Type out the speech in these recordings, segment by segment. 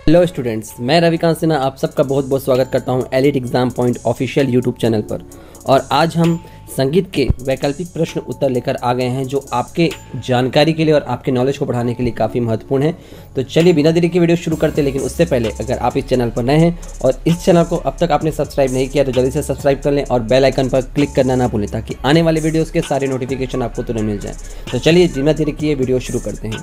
Hello students, मैं रविकांत सिन्हा आप सबका बहुत बहुत स्वागत करता हूं elite exam point official YouTube channel पर। और आज हम संगीत के वैकल्पिक प्रश्न उत्तर लेकर आ गए हैं जो आपके जानकारी के लिए और आपके नॉलेज को बढ़ाने के लिए काफ़ी महत्वपूर्ण है। तो चलिए बिना देरी की वीडियो शुरू करते हैं, लेकिन उससे पहले अगर आप इस चैनल पर नए हैं और इस चैनल को अब तक आपने सब्सक्राइब नहीं किया तो जल्दी से सब्सक्राइब कर लें और बेल आइकन पर क्लिक करना ना भूलें ताकि आने वाले वीडियोज़ के सारे नोटिफिकेशन आपको तुरंत मिल जाए। तो चलिए बिना देरी किए वीडियो शुरू करते हैं।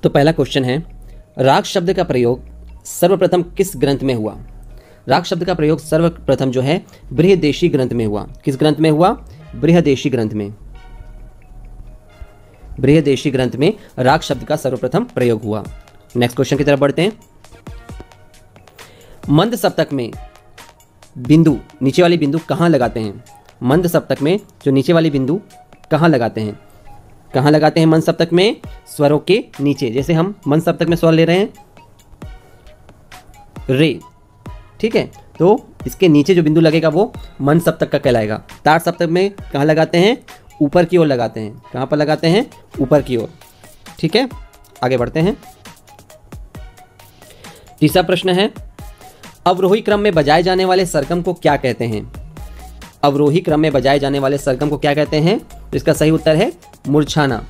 तो पहला क्वेश्चन है, राग शब्द का प्रयोग सर्वप्रथम किस ग्रंथ में हुआ? राग शब्द का प्रयोग सर्वप्रथम जो है बृहदेशी ग्रंथ में हुआ। किस ग्रंथ में हुआ? बृहदेशी ग्रंथ में। बृहदेशी ग्रंथ में राग शब्द का सर्वप्रथम प्रयोग हुआ। नेक्स्ट क्वेश्चन की तरफ बढ़ते हैं। मंद सप्तक में बिंदु, नीचे वाली बिंदु कहां लगाते हैं? मंद सप्तक में जो नीचे वाली बिंदु कहां लगाते हैं? कहां लगाते हैं मंद सप्तक में? स्वरों के नीचे। जैसे हम मंद सप्तक में स्वर ले रहे हैं रे, ठीक है, तो इसके नीचे जो बिंदु लगेगा वो मंद सप्तक का कहलाएगा। ताड़ सप्तक में कहां लगाते हैं? ऊपर की ओर लगाते हैं। कहां पर लगाते हैं? ऊपर की ओर। ठीक है, आगे बढ़ते हैं। तीसरा प्रश्न है, अवरोही क्रम में बजाए जाने वाले सरगम को क्या कहते हैं? अवरोही क्रम में बजाए जाने वाले सरगम को क्या कहते हैं? तो इसका सही उत्तर है मूर्छाना।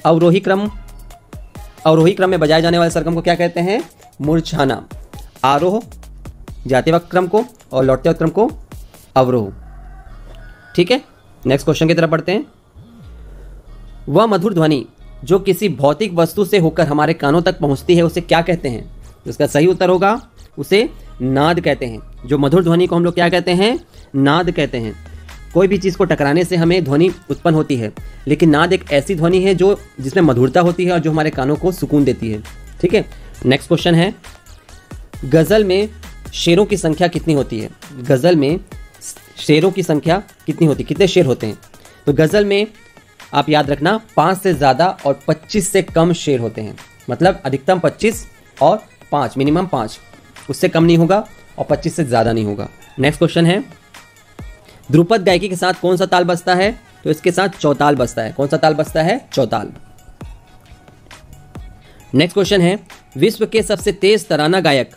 अवरोही क्रम में बजाए जाने वाले सरगम को क्या कहते हैं? मूर्छाना। आरोह जाते वक्त क्रम को और लौटते वक्त क्रम को अवरोह। ठीक है, नेक्स्ट क्वेश्चन की तरफ बढ़ते हैं। वह मधुर ध्वनि जो किसी भौतिक वस्तु से होकर हमारे कानों तक पहुंचती है उसे क्या कहते हैं? तो इसका सही उत्तर होगा उसे नाद कहते हैं। जो मधुर ध्वनि को हम लोग क्या कहते हैं? नाद कहते हैं। कोई भी चीज़ को टकराने से हमें ध्वनि उत्पन्न होती है, लेकिन नाद एक ऐसी ध्वनि है जो जिसमें मधुरता होती है और जो हमारे कानों को सुकून देती है। ठीक है, नेक्स्ट क्वेश्चन है, गज़ल में शेरों की संख्या कितनी होती है? गज़ल में शेरों की संख्या कितनी होती है? कितने शेर होते हैं? तो गज़ल में आप याद रखना 5 से ज़्यादा और 25 से कम शेर होते हैं। मतलब अधिकतम 25 और 5, मिनिमम 5, उससे कम नहीं होगा और 25 से ज़्यादा नहीं होगा। नेक्स्ट क्वेश्चन है, ध्रुपद गायकी के साथ कौन सा ताल बजता है? तो इसके साथ चौताल बजता है। कौन सा ताल बजता है? चौताल। नेक्स्ट क्वेश्चन है, विश्व के सबसे तेज तराना गायक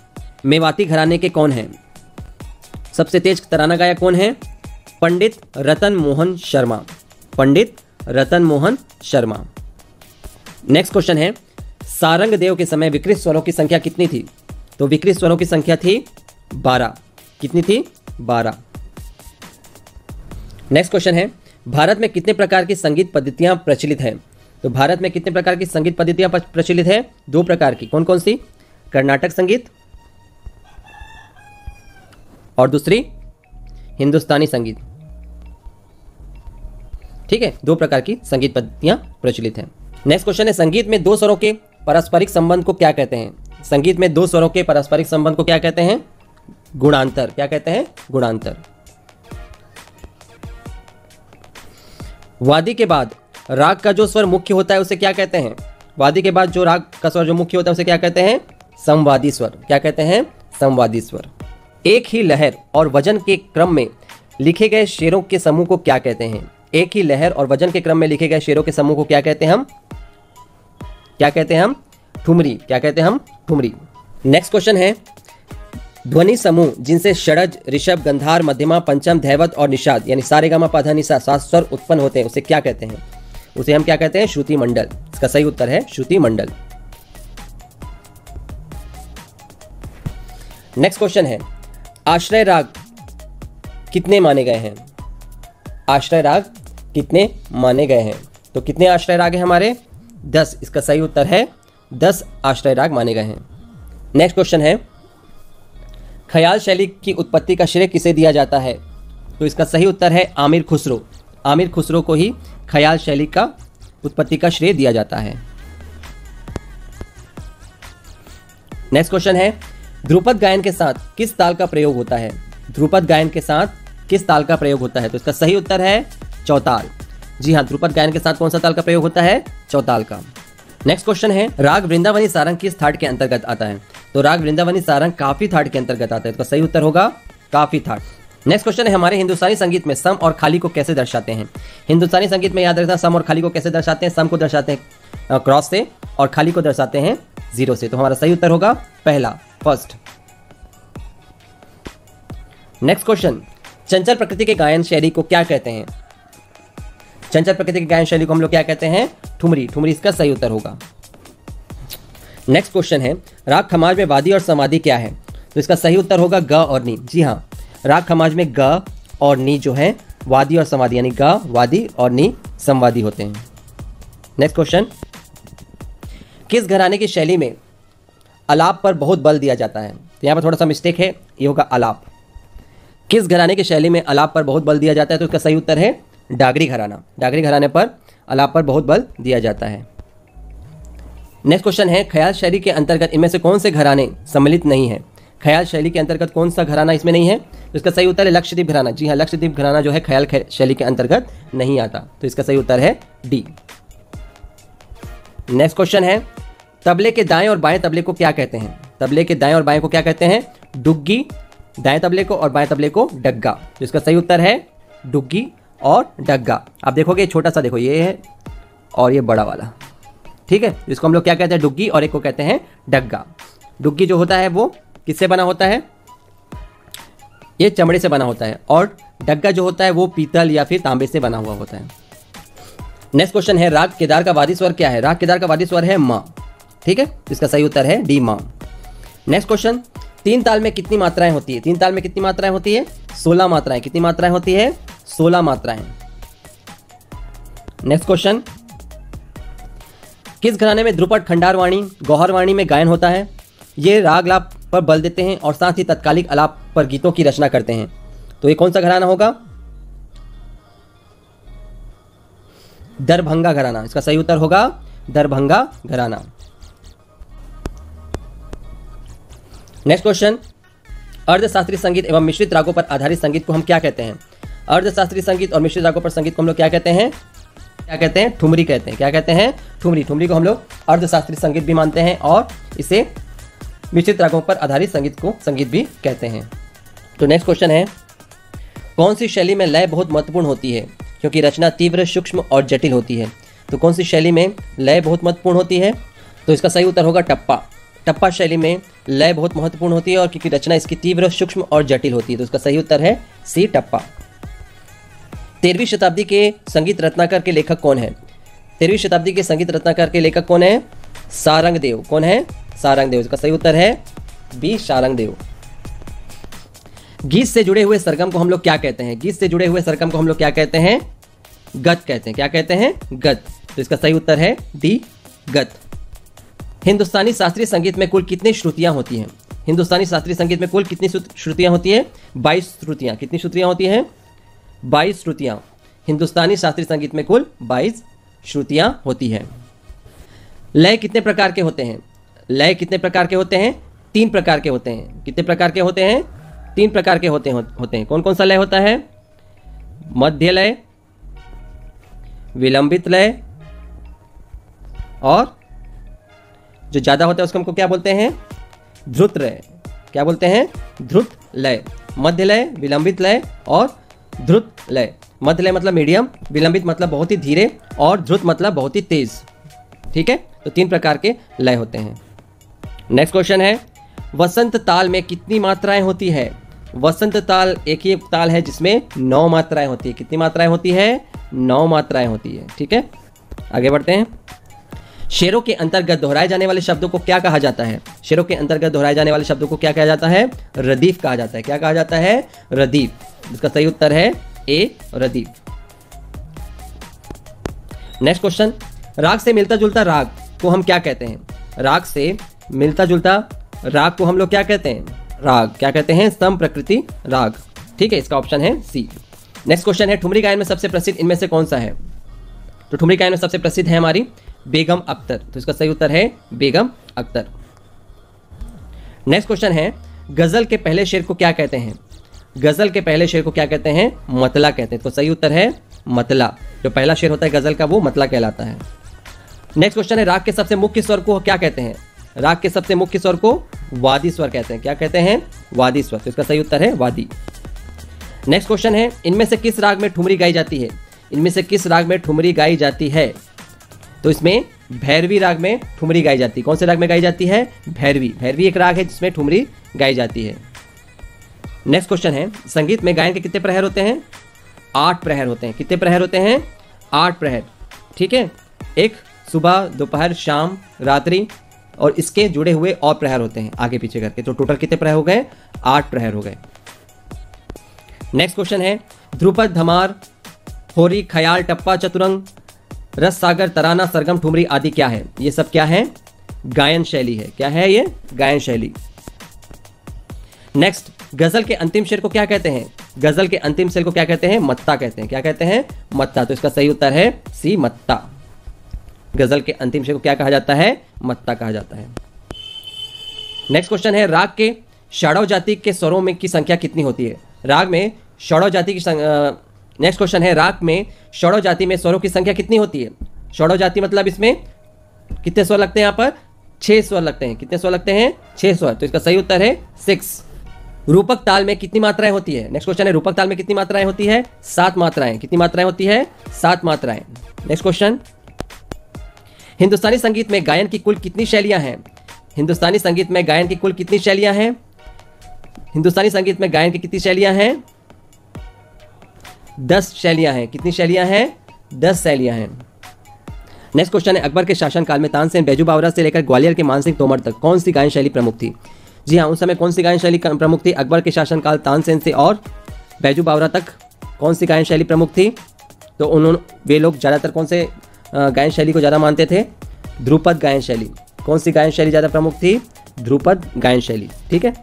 मेवाती घराने के कौन हैं? सबसे तेज तराना गायक कौन है? पंडित रतन मोहन शर्मा। पंडित रतन मोहन शर्मा। नेक्स्ट क्वेश्चन है, सारंग देव के समय विकृत स्वरों की संख्या कितनी थी? तो विकृत स्वरों की संख्या थी 12। कितनी थी? 12। नेक्स्ट क्वेश्चन है, भारत में कितने प्रकार की संगीत पद्धतियां प्रचलित हैं? तो भारत में कितने प्रकार की संगीत पद्धतियां प्रचलित है? 2 प्रकार की। कौन कौन सी? कर्नाटक संगीत और दूसरी हिंदुस्तानी संगीत। ठीक है, 2 प्रकार की संगीत पद्धतियां प्रचलित हैं। नेक्स्ट क्वेश्चन है, संगीत में 2 स्वरों के पारस्परिक संबंध को क्या कहते हैं? संगीत में 2 स्वरों के पारस्परिक संबंध को क्या कहते हैं? गुणांतर। क्या कहते हैं? गुणांतर। वादी के बाद राग का जो स्वर मुख्य होता है उसे क्या कहते हैं? वादी के बाद जो राग का स्वर जो मुख्य होता है उसे क्या कहते हैं? संवादी स्वर। क्या कहते हैं? संवादी स्वर। एक ही लहर और वजन के क्रम में लिखे गए शेरों के समूह को क्या कहते हैं? एक ही लहर और वजन के क्रम में लिखे गए शेरों के समूह को क्या कहते हैं हम? क्या कहते हैं हम? ठुमरी। क्या कहते हैं हम? ठुमरी। नेक्स्ट क्वेश्चन है, ध्वनि समूह जिनसे षडज, ऋषभ, गंधार, मध्यमा, पंचम, धैवत और निषाद यानी सारेगामा पाधा निसा 7 स्वर उत्पन्न होते हैं उसे क्या कहते हैं? उसे हम क्या कहते हैं? श्रुति मंडल। इसका सही उत्तर है श्रुति मंडल। नेक्स्ट क्वेश्चन है, आश्रय राग कितने माने गए हैं? आश्रय राग कितने माने गए हैं? तो कितने आश्रय राग हैं हमारे? 10। इसका सही उत्तर है 10 आश्रय राग माने गए हैं। नेक्स्ट क्वेश्चन है, ख्याल शैली की उत्पत्ति का श्रेय किसे दिया जाता है? तो इसका सही उत्तर है आमिर खुसरो। आमिर खुसरो को ही ख्याल शैली का उत्पत्ति का श्रेय दिया जाता है। नेक्स्ट क्वेश्चन है, ध्रुपद गायन के साथ किस ताल का प्रयोग होता है? ध्रुपद गायन के साथ किस ताल का प्रयोग होता है? तो इसका सही उत्तर है चौताल। जी हाँ, ध्रुपद गायन के साथ कौन सा ताल का प्रयोग होता है? चौताल का। नेक्स्ट क्वेश्चन है, राग वृंदावनी सारंग किस थाट के अंतर्गत आता है? तो राग वृंदावनी सारंग काफी थाट के अंतर्गत आता है। इसका सही उत्तर होगा काफी थाट। नेक्स्ट क्वेश्चन है, हमारे हिंदुस्तानी संगीत में सम और खाली को कैसे दर्शाते हैं? हिंदुस्तानी संगीत में याद रखना, सम और खाली को कैसे दर्शाते हैं? सम को दर्शाते हैं क्रॉस से और खाली को दर्शाते हैं 0 से। तो हमारा सही उत्तर होगा पहला, फर्स्ट। नेक्स्ट क्वेश्चन, चंचल प्रकृति के गायन शैली को क्या कहते हैं? चंचल प्रकृति की गायन शैली को हम लोग क्या कहते हैं? ठुमरी। ठुमरी इसका सही उत्तर होगा। नेक्स्ट क्वेश्चन है, राग खमाज में वादी और समाधि क्या है? तो इसका सही उत्तर होगा ग और नी। जी हाँ, राग खमाज में ग और नी जो है वादी और समाधि, यानी ग वादी और नी संवादी होते हैं। नेक्स्ट क्वेश्चन, किस घराने की शैली में आलाप पर बहुत बल दिया जाता है? तो यहाँ पर थोड़ा सा मिस्टेक है, ये होगा आलाप। किस घराने की शैली में आलाप पर बहुत बल दिया जाता है? तो इसका सही उत्तर है डागरी घराना। डागरी घराने पर आलाप पर बहुत बल दिया जाता है। नेक्स्ट क्वेश्चन है, ख्याल शैली के अंतर्गत इनमें से कौन से घराने सम्मिलित नहीं है? ख्याल शैली के अंतर्गत कौन सा घराना इसमें नहीं है? तो इसका सही उत्तर है लक्षद्वीप घराना। जी हाँ, लक्षद्वीप घराना जो है ख्याल शैली के अंतर्गत नहीं आता। तो इसका सही उत्तर है डी। नेक्स्ट क्वेश्चन है, तबले के दाएं और बाएं तबले को क्या कहते हैं? तबले के दाएं और बाएं को क्या कहते हैं? डुग्गी। दाएं तबले को और बाएं तबले को डग्गा। तो इसका सही उत्तर है डुग्गी और डग्गा। आप देखोगे छोटा सा, देखो ये है और ये बड़ा वाला, ठीक है। इसको हम लोग क्या कहते हैं? डुग्गी, और एक को कहते हैं डग्गा। डुग्गी जो होता है वो किससे बना होता है? ये चमड़े से बना होता है, और डग्गा जो होता है वो पीतल या फिर तांबे से बना हुआ होता है। नेक्स्ट क्वेश्चन है, राग केदार का वादी स्वर क्या है? राग केदार का वादी स्वर है माँ, ठीक है। इसका सही उत्तर है डी, माँ। नेक्स्ट क्वेश्चन, तीन ताल में कितनी मात्राएं होती है? तीन ताल में कितनी मात्राएं होती है? 16 मात्राएं। कितनी मात्राएं होती है? 16 मात्राएं। नेक्स्ट क्वेश्चन, किस घराने में ध्रुपद, खंडारवाणी, गौहरवाणी में गायन होता है? ये राग लाप पर बल देते हैं और साथ ही तत्कालिक आलाप पर गीतों की रचना करते हैं। तो ये कौन सा घराना होगा? दरभंगा घराना। इसका सही उत्तर होगा दरभंगा घराना। नेक्स्ट क्वेश्चन, अर्धशास्त्रीय संगीत एवं मिश्रित रागों पर आधारित संगीत को हम क्या कहते हैं? अर्धशास्त्रीय संगीत और मिश्रित रागों पर संगीत को हम लोग क्या कहते हैं? क्या कहते हैं? ठुमरी कहते हैं। क्या कहते हैं? ठुमरी। ठुमरी को हम लोग अर्धशास्त्रीय संगीत भी मानते हैं और इसे मिश्रित रागों पर आधारित संगीत को संगीत भी कहते हैं। तो नेक्स्ट क्वेश्चन है, कौन सी शैली में लय बहुत महत्वपूर्ण होती है क्योंकि रचना तीव्र, सूक्ष्म और जटिल होती है? तो कौन सी शैली में लय बहुत महत्वपूर्ण होती है? तो इसका सही उत्तर होगा टप्पा। टप्पा शैली में लय बहुत महत्वपूर्ण होती है और क्योंकि रचना इसकी तीव्र, सूक्ष्म और जटिल होती है। तो इसका सही उत्तर है सी, टप्पा। 13वीं शताब्दी के संगीत रत्नाकर के लेखक कौन है? 13वीं शताब्दी के संगीत रत्नाकर के लेखक कौन है? सारंगदेव। कौन है? सारंगदेव। इसका सही उत्तर है बी, सारंगदेव। गीत से जुड़े हुए सरगम को हम लोग क्या कहते हैं? गीत से जुड़े हुए सरगम को हम लोग क्या कहते हैं? गत कहते हैं। क्या कहते हैं? गत। तो इसका सही उत्तर है डी, गत। हिंदुस्तानी शास्त्रीय संगीत में कुल कितनी श्रुतियां होती हैं? हिंदुस्तानी शास्त्रीय संगीत में कुल कितनी श्रुतियां होती है? 22 श्रुतियां। कितनी श्रुतियां होती हैं? 22 श्रुतियां। हिंदुस्तानी शास्त्रीय संगीत में कुल 22 श्रुतियां होती है। लय कितने प्रकार के होते हैं? लय कितने प्रकार के होते हैं? 3 प्रकार के होते हैं। कितने प्रकार के होते हैं? 3 प्रकार के होते हैं। कौन कौन सा लय होता है? मध्य लय, विलंबित लय, और जो ज्यादा होता है उसको हमको क्या बोलते हैं? ध्रुत लय। क्या बोलते हैं? ध्रुत लय। मध्य लय, विलंबित लय और ध्रुत लय। मध्य लय मतलब मीडियम, विलंबित मतलब बहुत ही धीरे, और ध्रुत मतलब बहुत ही तेज। ठीक है, तो 3 प्रकार के लय होते हैं। नेक्स्ट क्वेश्चन है, वसंत ताल में कितनी मात्राएं होती है? वसंत ताल एक ही ताल है जिसमें 9 मात्राएं होती है। कितनी मात्राएं होती है? 9 मात्राएं होती है। ठीक है, आगे बढ़ते हैं। शेरों के अंतर्गत दोहराए जाने वाले शब्दों को क्या कहा जाता है? शेरों के अंतर्गत दोहराए जाने वाले शब्दों को क्या कहा जाता है? रदीफ कहा जाता है। क्या कहा जाता है? रदीफ। इसका सही उत्तर है ए, रदीफ। नेक्स्ट क्वेश्चन, राग से मिलता जुलता राग को हम क्या कहते हैं? राग से मिलता जुलता राग को हम लोग क्या कहते हैं? राग। क्या कहते हैं? सम प्रकृति राग। ठीक है, इसका ऑप्शन है सी। नेक्स्ट क्वेश्चन है, ठुमरी गायन में सबसे प्रसिद्ध इनमें से कौन सा है? तो ठुमरी गायन में सबसे प्रसिद्ध है हमारी बेगम अख्तर। तो इसका सही उत्तर है बेगम अख्तर। नेक्स्ट क्वेश्चन है, गजल के पहले शेर को क्या कहते हैं? गजल के पहले शेर को क्या कहते हैं? मतला कहते हैं। तो सही उत्तर है मतला। जो पहला शेर होता है गजल का वो मतला कहलाता है। नेक्स्ट क्वेश्चन है, राग के सबसे मुख्य स्वर को क्या कहते हैं? राग के सबसे मुख्य स्वर को वादी स्वर कहते हैं। क्या कहते हैं? वादी स्वर। तो इसका सही उत्तर है वादी। नेक्स्ट क्वेश्चन है, इनमें से किस राग में ठुमरी गाई जाती है? इनमें से किस राग में ठुमरी गाई जाती है? तो इसमें भैरवी राग में ठुमरी गाई जाती है। कौन से राग में गाई जाती है? भैरवी। भैरवी एक राग है जिसमें ठुमरी गाई जाती है। नेक्स्ट क्वेश्चन है, संगीत में गायन के कितने प्रहर होते हैं? 8 प्रहर होते हैं। कितने प्रहर होते हैं? 8 प्रहर। ठीक है, एक सुबह, दोपहर, शाम, रात्रि और इसके जुड़े हुए और प्रहर होते हैं आगे पीछे करके। तो टोटल कितने प्रहर हो गए? 8 प्रहर हो गए। नेक्स्ट क्वेश्चन है, ध्रुपद, धमार, होरी, ख्याल, टप्पा, चतुरंग, रस सागर, तराना, सरगम, ठुमरी आदि क्या है? ये सब क्या है? गायन शैली है। क्या है ये? गायन शैली। नेक्स्ट, गजल के अंतिम शेर को क्या कहते हैं? गजल के अंतिम शेर को क्या कहते हैं? मत्ता कहते हैं। क्या कहते हैं? मत्ता। तो इसका सही उत्तर है सी, मत्ता। गजल के अंतिम शेर को क्या कहा जाता है? मत्ता कहा जाता है। नेक्स्ट क्वेश्चन है, राग के षाढ़व जाति के स्वरों में की संख्या कितनी होती है? राग में षाढ़व जाति की नेक्स्ट क्वेश्चन है, राग में षाढ़व जाति में स्वरों की संख्या कितनी होती है? षाढ़व जाति मतलब इसमें कितने स्वर लगते हैं? यहाँ पर 6 स्वर लगते हैं। कितने स्वर लगते हैं? 6 स्वर। तो इसका सही उत्तर है 6। रूपक ताल में कितनी मात्राएं होती है? नेक्स्ट क्वेश्चन है, रूपक ताल में कितनी मात्राएं होती है? 7 मात्राएं। कितनी मात्राएं होती है? 7 मात्राएं। नेक्स्ट क्वेश्चन, हिंदुस्तानी संगीत में गायन की कुल कितनी शैलियां हैं? हिंदुस्तानी संगीत में गायन की कुल कितनी शैलियां हैं? हिंदुस्तानी संगीत में गायन की कितनी शैलियां हैं? 10 शैलियां हैं। कितनी शैलियां हैं? 10 शैलियां हैं। नेक्स्ट क्वेश्चन है, अकबर के शासनकाल में तानसेन, बैजू बावरा से लेकर ग्वालियर के मानसिंह तोमर तक कौन सी गायन शैली प्रमुख थी? जी हाँ, उस समय कौन सी गायन शैली प्रमुख थी? अकबर के शासनकाल तानसेन से और बैजू बावरा तक कौन सी गायन शैली प्रमुख थी? तो वे लोग ज़्यादातर कौन से गायन शैली को ज़्यादा मानते थे? ध्रुपद गायन शैली। कौन सी गायन शैली ज़्यादा प्रमुख थी? ध्रुपद गायन शैली। ठीक है।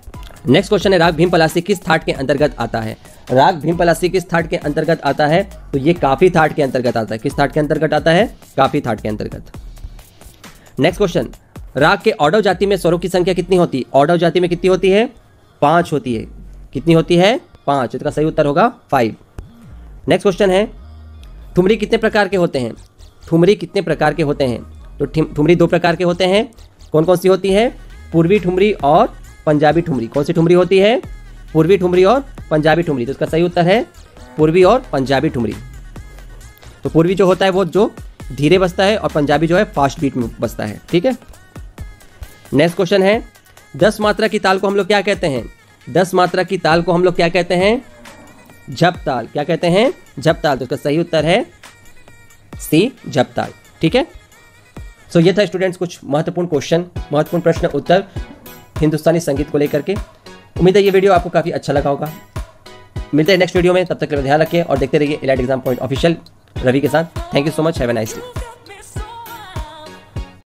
नेक्स्ट क्वेश्चन है, राग भीम पलासी किस थाट के अंतर्गत आता है? राग भीम पलासी किस थाट के अंतर्गत आता है? तो ये काफी थाट के अंतर्गत आता है। किस थाट के अंतर्गत आता है? काफी थाट के अंतर्गत। नेक्स्ट क्वेश्चन, राग के औडव जाति में स्वरों की संख्या कितनी होती है? औडव जाति में कितनी होती है? 5 होती है। कितनी होती है? 5। इसका सही उत्तर होगा 5। नेक्स्ट क्वेश्चन है, ठुमरी कितने प्रकार के होते हैं? ठुमरी कितने प्रकार के होते हैं? तो ठुमरी 2 प्रकार के होते हैं। कौन कौन सी होती है? पूर्वी ठुमरी और पंजाबी ठुमरी। कौन सी ठुमरी होती है? पूर्वी ठुमरी और पंजाबी ठुमरी। तो इसका सही उत्तर है पूर्वी और पंजाबी ठुमरी। तो पूर्वी जो होता है वो जो धीरे बजता है और पंजाबी जो है फास्ट बीट में बजता है। ठीक है। नेक्स्ट क्वेश्चन है, 10 मात्रा की ताल को हम लोग क्या कहते हैं? 10 मात्रा की ताल को हम लोग क्या कहते हैं? जप ताल। क्या कहते हैं? जप ताल। तो इसका सही उत्तर है सी, जप ताल। ठीक है। सो ये था स्टूडेंट्स कुछ महत्वपूर्ण क्वेश्चन, महत्वपूर्ण प्रश्न उत्तर हिंदुस्तानी संगीत को लेकर के। उम्मीद है ये वीडियो आपको काफ़ी अच्छा लगा होगा। मिलते हैं नेक्स्ट वीडियो में, तब तक के लिए ध्यान रखिए और देखते रहिए elite exam point official Ravi के साथ। Thank you so much, have a nice day.